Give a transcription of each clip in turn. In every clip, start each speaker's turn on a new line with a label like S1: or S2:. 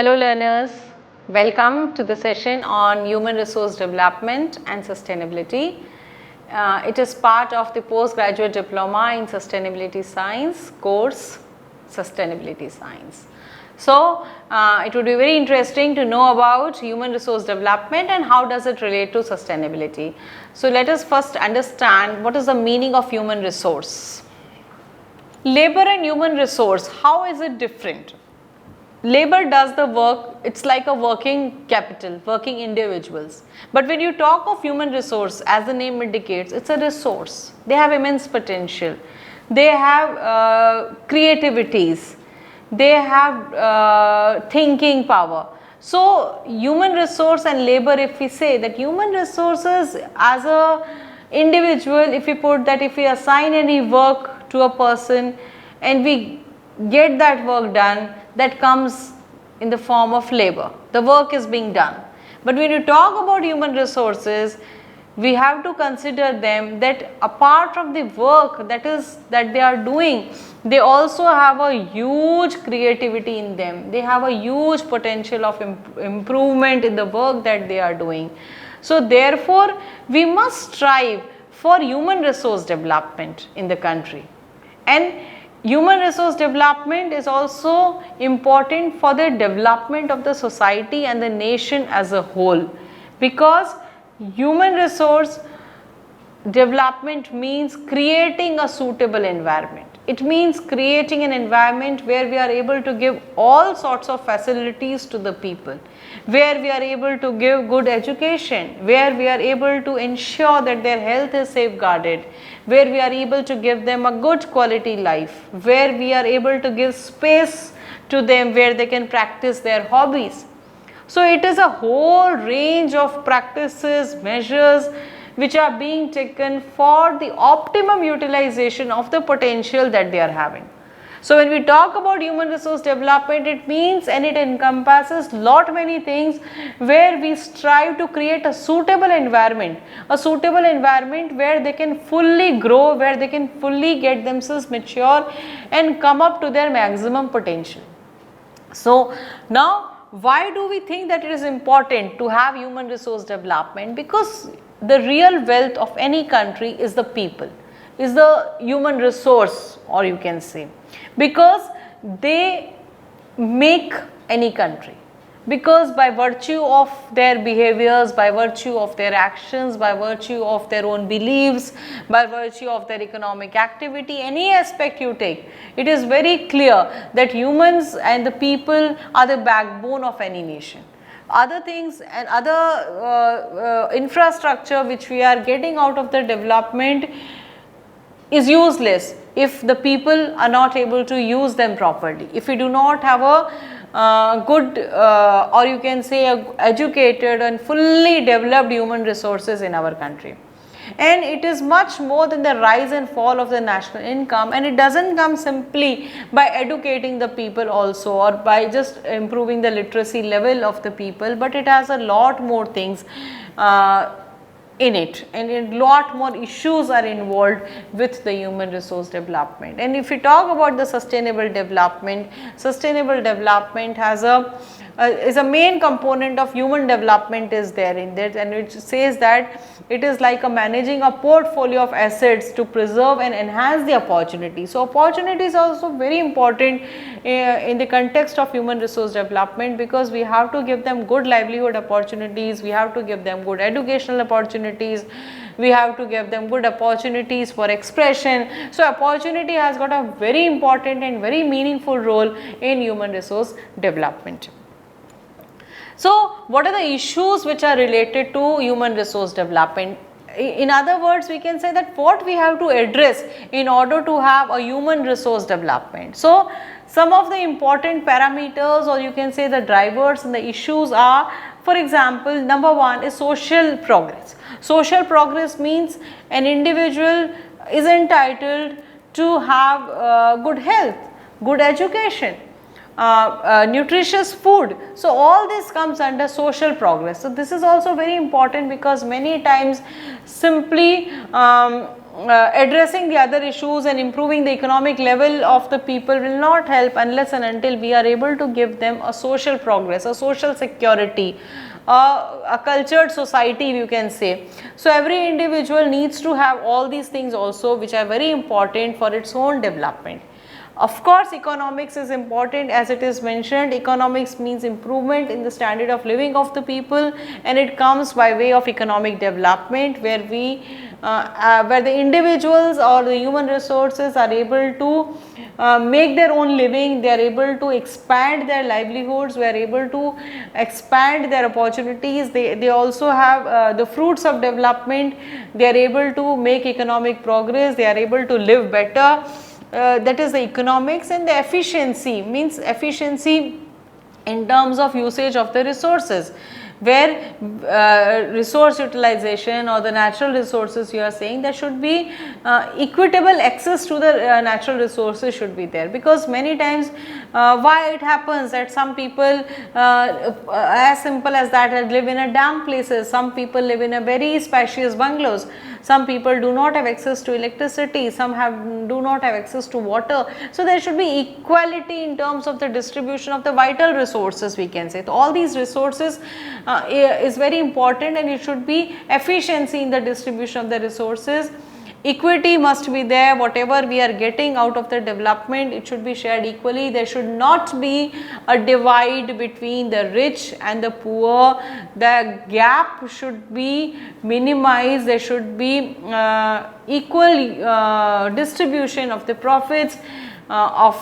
S1: Hello learners, welcome to the session on human resource development and sustainability. It is part of the postgraduate diploma in sustainability science course, sustainability science. So, it would be very interesting to know about human resource development and how does it relate to sustainability. So, let us first understand what is the meaning of human resource. Labor and human resource, how is it different? Labor does the work, it's like a working capital, working individuals. But when you talk of human resource, as the name indicates, it's a resource. They have immense potential. They have creativities. They have thinking power. So, human resource and labor, if we say that human resources as a individual, if we put that, if we assign any work to a person and we get that work done, that comes in the form of labor. The work is being done. But when you talk about human resources, we have to consider them that apart from the work that they are doing, they also have a huge creativity in them. They have a huge potential of improvement in the work that they are doing. So therefore, we must strive for human resource development in the country. And human resource development is also important for the development of the society and the nation as a whole, because human resource development means creating a suitable environment. It means creating an environment where we are able to give all sorts of facilities to the people, where we are able to give good education, where we are able to ensure that their health is safeguarded, where we are able to give them a good quality life, where we are able to give space to them where they can practice their hobbies. So it is a whole range of practices, measures which are being taken for the optimum utilization of the potential that they are having. So when we talk about human resource development, it means and it encompasses lot many things where we strive to create a suitable environment where they can fully grow, where they can fully get themselves mature and come up to their maximum potential. So now, why do we think that it is important to have human resource development? Because the real wealth of any country is the people, is the human resource, or you can say, because they make any country. Because by virtue of their behaviors, by virtue of their actions, by virtue of their own beliefs, by virtue of their economic activity, any aspect you take, it is very clear that humans and the people are the backbone of any nation. Other things and other infrastructure which we are getting out of the development is useless if the people are not able to use them properly. If we do not have a good or you can say educated and fully developed human resources in our country. And it is much more than the rise and fall of the national income, and it does not come simply by educating the people also or by just improving the literacy level of the people, but it has a lot more things in it, and a lot more issues are involved with the human resource development. And if we talk about the sustainable development has is a main component of human development is there in that, and it says that it is like managing a portfolio of assets to preserve and enhance the opportunity. So opportunity is also very important in the context of human resource development, because we have to give them good livelihood opportunities, we have to give them good educational opportunities, we have to give them good opportunities for expression. So opportunity has got a very important and very meaningful role in human resource development. So what are the issues which are related to human resource development? In other words, we can say that what we have to address in order to have a human resource development. So some of the important parameters, or you can say the drivers and the issues are, for example, number one is social progress. Social progress means an individual is entitled to have good health, good education, nutritious food. So all this comes under social progress. So this is also very important, because many times simply addressing the other issues and improving the economic level of the people will not help unless and until we are able to give them a social progress, a social security, a cultured society, you can say. So every individual needs to have all these things also, which are very important for its own development. Of course, economics is important, as it is mentioned. Economics means improvement in the standard of living of the people, and it comes by way of economic development, where where the individuals or the human resources are able to make their own living, they are able to expand their livelihoods, we are able to expand their opportunities, they also have the fruits of development, they are able to make economic progress, they are able to live better. That is the economics. And the efficiency means efficiency in terms of usage of the resources, where resource utilization or the natural resources, you are saying there should be equitable access to the natural resources should be there, because many times why it happens that some people as simple as that live in a damp places, some people live in a very spacious bungalows, some people do not have access to electricity, some do not have access to water. So there should be equality in terms of the distribution of the vital resources, we can say. So all these resources is very important, and it should be efficiency in the distribution of the resources. Equity must be there, whatever we are getting out of the development, it should be shared equally. There should not be a divide between the rich and the poor. The gap should be minimized. There should be equal distribution of the profits of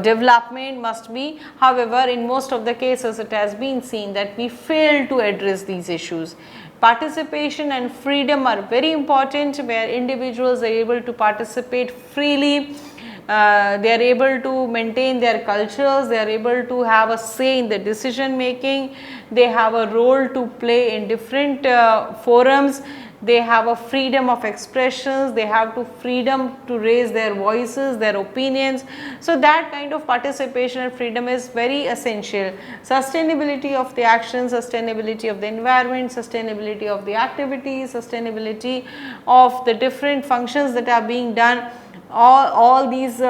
S1: development must be. However, in most of the cases it has been seen that we fail to address these issues. Participation and freedom are very important, where individuals are able to participate freely, they are able to maintain their cultures, they are able to have a say in the decision making, they have a role to play in different forums, they have a freedom of expressions, they have to freedom to raise their voices, their opinions. So that kind of participation and freedom is very essential. Sustainability of the action, sustainability of the environment, sustainability of the activities, sustainability of the different functions that are being done, all these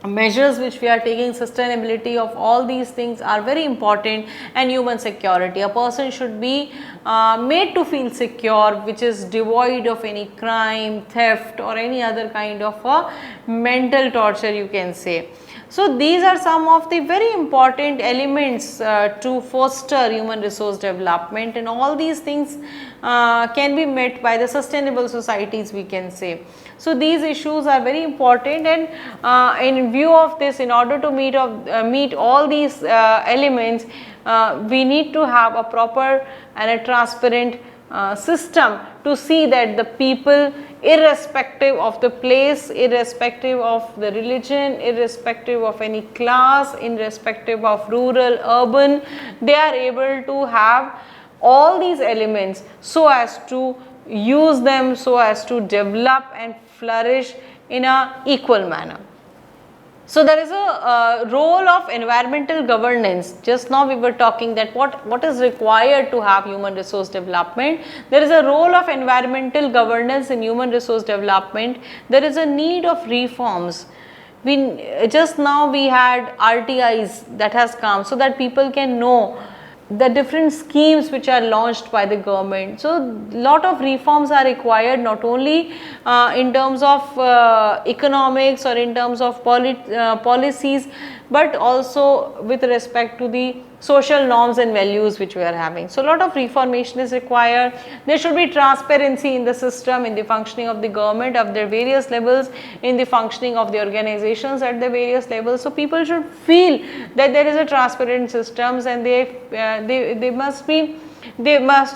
S1: measures which we are taking, sustainability of all these things are very important. And human security, a person should be made to feel secure, which is devoid of any crime, theft or any other kind of a mental torture, you can say. So these are some of the very important elements to foster human resource development, and all these things can be met by the sustainable societies, we can say. So these issues are very important, and in view of this, in order to meet all these elements, we need to have a proper and a transparent system to see that the people, irrespective of the place, irrespective of the religion, irrespective of any class, irrespective of rural, urban, they are able to have all these elements so as to use them, so as to develop and flourish in a equal manner. So there is a role of environmental governance. Just now we were talking that what is required to have human resource development. There is a role of environmental governance in human resource development. There is a need of reforms. Just now we had RTIs that has come so that people can know the different schemes which are launched by the government. So lot of reforms are required, not only in terms of economics or in terms of policies, but also with respect to the social norms and values which we are having. So lot of reformation is required. There should be transparency in the system, in the functioning of the government of their various levels, in the functioning of the organizations at the various levels. So people should feel that there is a transparent systems, and they must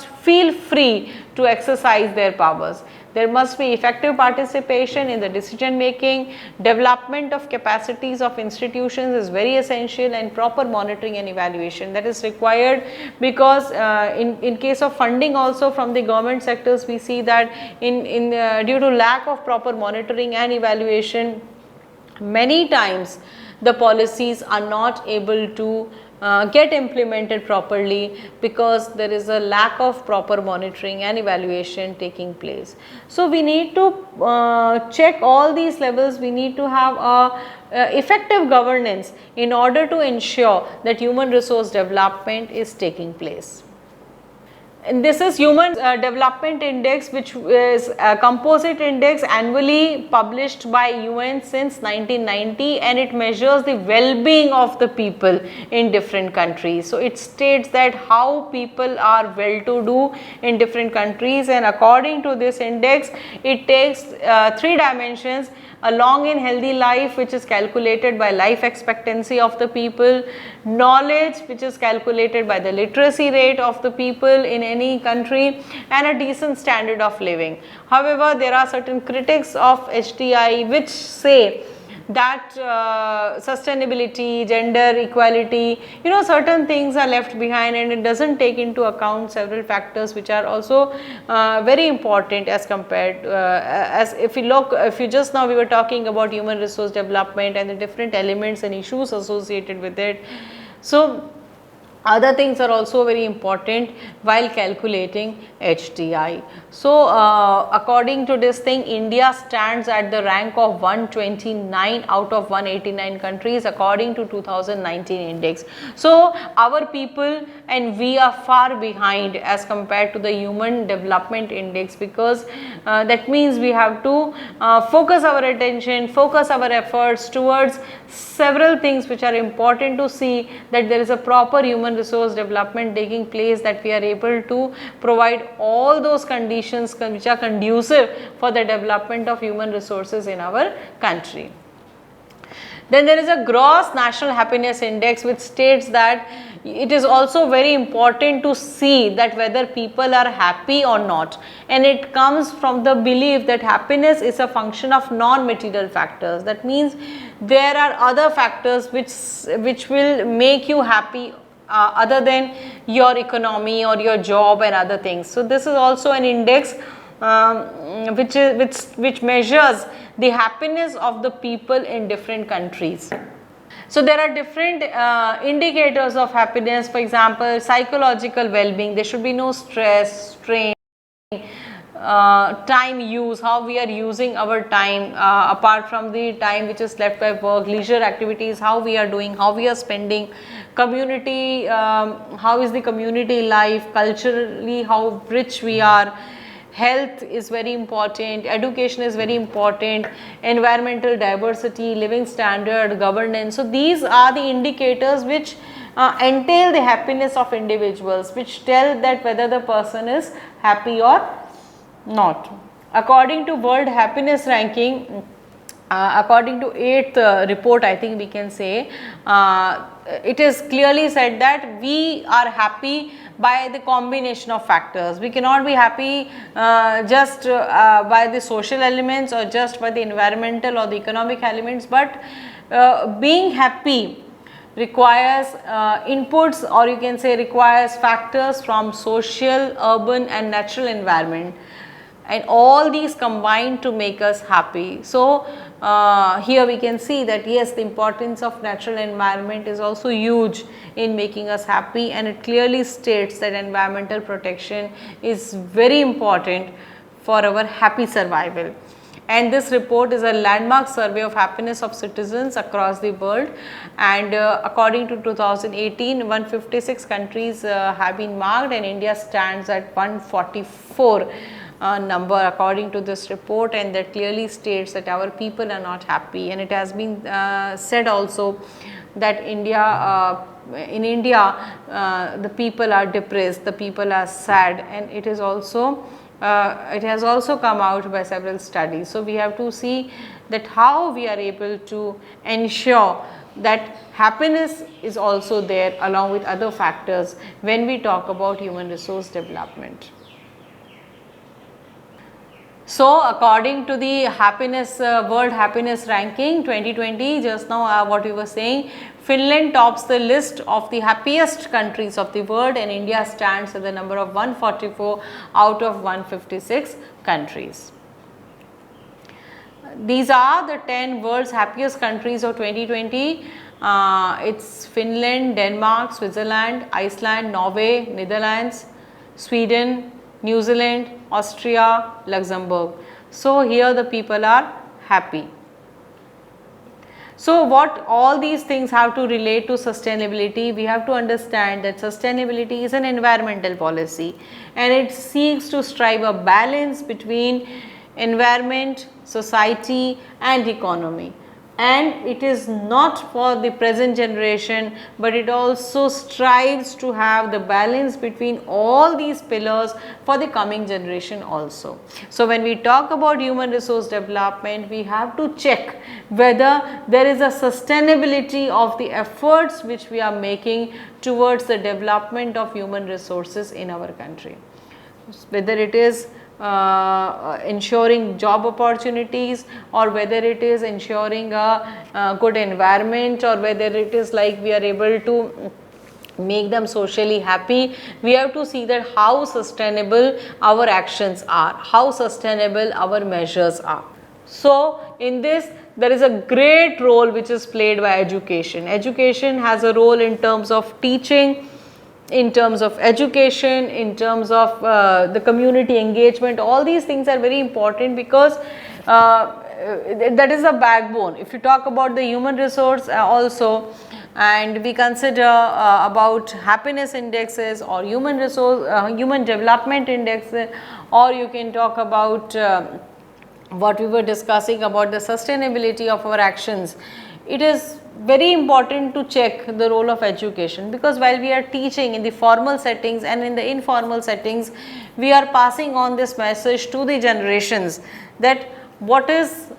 S1: feel free to exercise their powers. There must be effective participation in the decision making. Development of capacities of institutions is very essential, and proper monitoring and evaluation that is required, because in case of funding also from the government sectors, we see that due to lack of proper monitoring and evaluation, many times the policies are not able to get implemented properly, because there is a lack of proper monitoring and evaluation taking place. So we need to check all these levels. We need to have a effective governance in order to ensure that human resource development is taking place. And this is Human Development Index, which is a composite index annually published by UN since 1990, and it measures the well-being of the people in different countries. So it states that how people are well-to-do in different countries, and according to this index, it takes 3 dimensions: a long and healthy life, which is calculated by life expectancy of the people; knowledge, which is calculated by the literacy rate of the people in any country; and a decent standard of living. However, there are certain critics of HDI which say that sustainability, gender equality, certain things are left behind, and it doesn't take into account several factors which are also very important as compared as if you just now we were talking about human resource development and the different elements and issues associated with it. So other things are also very important while calculating HDI. So according to this thing, India stands at the rank of 129 out of 189 countries according to 2019 index. So our people and we are far behind as compared to the Human Development Index, because that means we have to focus our attention, focus our efforts towards several things which are important to see that there is a proper human resource development taking place, that we are able to provide all those conditions which are conducive for the development of human resources in our country. Then there is a gross national happiness index, which states that it is also very important to see that whether people are happy or not, and it comes from the belief that happiness is a function of non-material factors. That means there are other factors which will make you happy other than your economy or your job and other things. So this is also an index which measures the happiness of the people in different countries. So there are different indicators of happiness. For example, psychological well-being. There should be no stress, strain, time use, how we are using our time apart from the time which is left by work, leisure activities, how we are doing, how we are spending, community, how is the community life, culturally how rich we are. Health is very important, education is very important, environmental diversity, living standard, governance. So these are the indicators which entail the happiness of individuals, which tell that whether the person is happy or not. According to World Happiness Ranking, according to 8th report, I think we can say, it is clearly said that we are happy by the combination of factors. We cannot be happy just by the social elements or just by the environmental or the economic elements, but being happy requires inputs, or you can say requires factors from social, urban and natural environment, and all these combine to make us happy. So here we can see that yes, the importance of natural environment is also huge in making us happy, and it clearly states that environmental protection is very important for our happy survival. And this report is a landmark survey of happiness of citizens across the world, and according to 2018, 156 countries have been marked, and India stands at 144 number according to this report, and that clearly states that our people are not happy. And it has been said also that in India the people are depressed, the people are sad, and it is also it has also come out by several studies. So we have to see that how we are able to ensure that happiness is also there along with other factors when we talk about human resource development. So according to the happiness World Happiness Ranking 2020, just now what we were saying, Finland tops the list of the happiest countries of the world, and India stands at the number of 144 out of 156 countries. These are the 10 world's happiest countries of 2020. It's Finland, Denmark, Switzerland, Iceland, Norway, Netherlands, Sweden, New Zealand, Austria, Luxembourg. So here the people are happy. So what all these things have to relate to sustainability? We have to understand that sustainability is an environmental policy and it seeks to strive a balance between environment, society and economy. And it is not for the present generation, but it also strives to have the balance between all these pillars for the coming generation also. So when we talk about human resource development, we have to check whether there is a sustainability of the efforts which we are making towards the development of human resources in our country. Whether it is ensuring job opportunities, or whether it is ensuring a good environment, or whether it is like we are able to make them socially happy, we have to see that how sustainable our actions are, how sustainable our measures are. So in this there is a great role which is played by education. Education has a role in terms of teaching, in terms of education, in terms of the community engagement. All these things are very important because that is the backbone. If you talk about the human resource also, and we consider about happiness indexes or human resource, human development indexes, or you can talk about what we were discussing about the sustainability of our actions, it is very important to check the role of education, because while we are teaching in the formal settings and in the informal settings, we are passing on this message to the generations that what is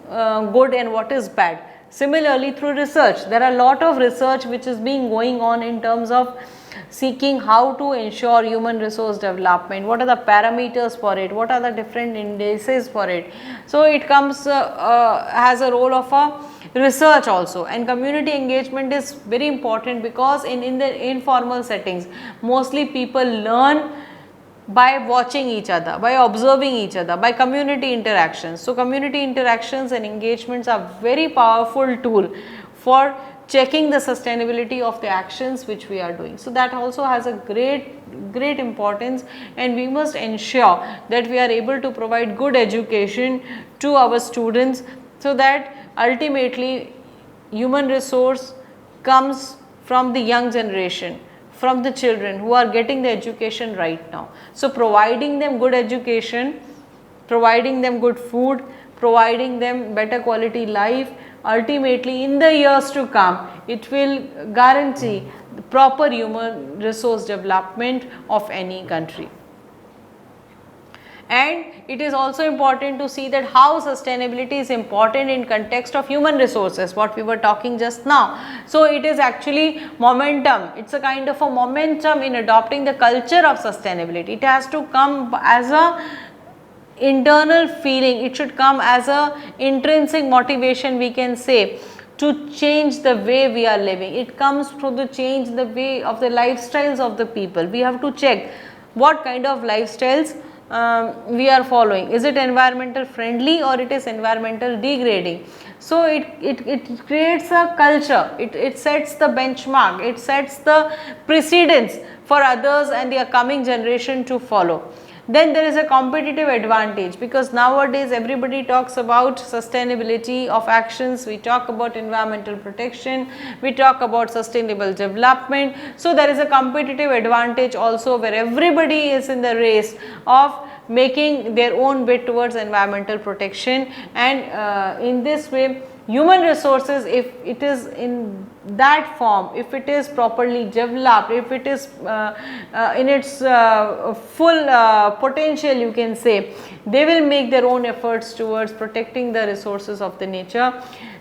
S1: good and what is bad. Similarly, through research, there are a lot of research which is being going on in terms of seeking how to ensure human resource development, what are the parameters for it, what are the different indices for it. So it comes has a role of a research also, and community engagement is very important, because in the informal settings mostly people learn by watching each other, by observing each other, by community interactions. So community interactions and engagements are very powerful tool for checking the sustainability of the actions which we are doing. So that also has a great importance, and we must ensure that we are able to provide good education to our students, so that ultimately human resource comes from the young generation, from the children who are getting the education right now. So providing them good education, providing them good food, providing them better quality life, ultimately in the years to come it will guarantee the proper human resource development of any country. And it is also important to see that how sustainability is important in context of human resources, what we were talking just now. So it is actually momentum, it's a kind of a momentum in adopting the culture of sustainability. It has to come as a internal feeling, it should come as a intrinsic motivation, we can say, to change the way we are living. It comes through the change the way of the lifestyles of the people. We have to check what kind of lifestyles we are following. Is it environmental friendly or it is environmental degrading? So it creates a culture, it sets the benchmark, it sets the precedence for others and the coming generation to follow. Then there is a competitive advantage, because nowadays everybody talks about sustainability of actions, we talk about environmental protection, we talk about sustainable development. So there is a competitive advantage also, where everybody is in the race of making their own bit towards environmental protection, and in this way human resources, if it is in that form, if it is properly developed, if it is in its full potential, you can say, they will make their own efforts towards protecting the resources of the nature.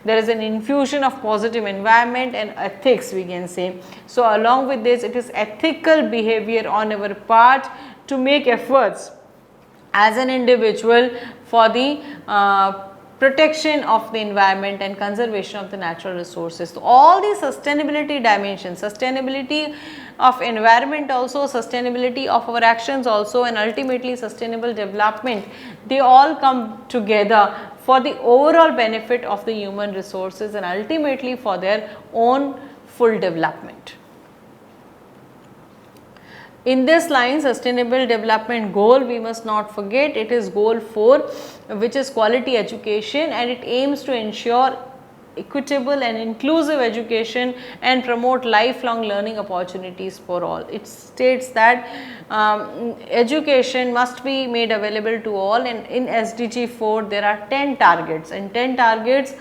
S1: There is an infusion of positive environment and ethics, we can say. So along with this, it is ethical behavior on our part to make efforts as an individual for the protection of the environment and conservation of the natural resources. So all these sustainability dimensions, sustainability of environment also, sustainability of our actions also, and ultimately sustainable development, they all come together for the overall benefit of the human resources and ultimately for their own full development. In this line, sustainable development goal, we must not forget, it is goal 4, which is quality education, and it aims to ensure equitable and inclusive education and promote lifelong learning opportunities for all. It states that education must be made available to all, and in SDG 4 there are 10 targets, and 10 targets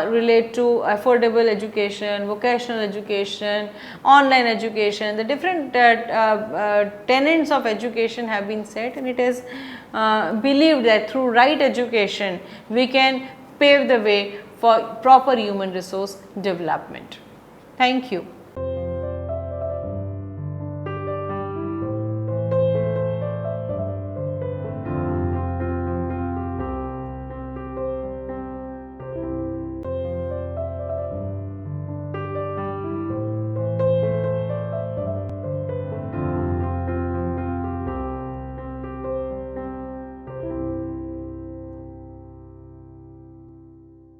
S1: relate to affordable education, vocational education, online education. The different tenets of education have been set, and it is believed that through right education we can pave the way for proper human resource development. Thank you.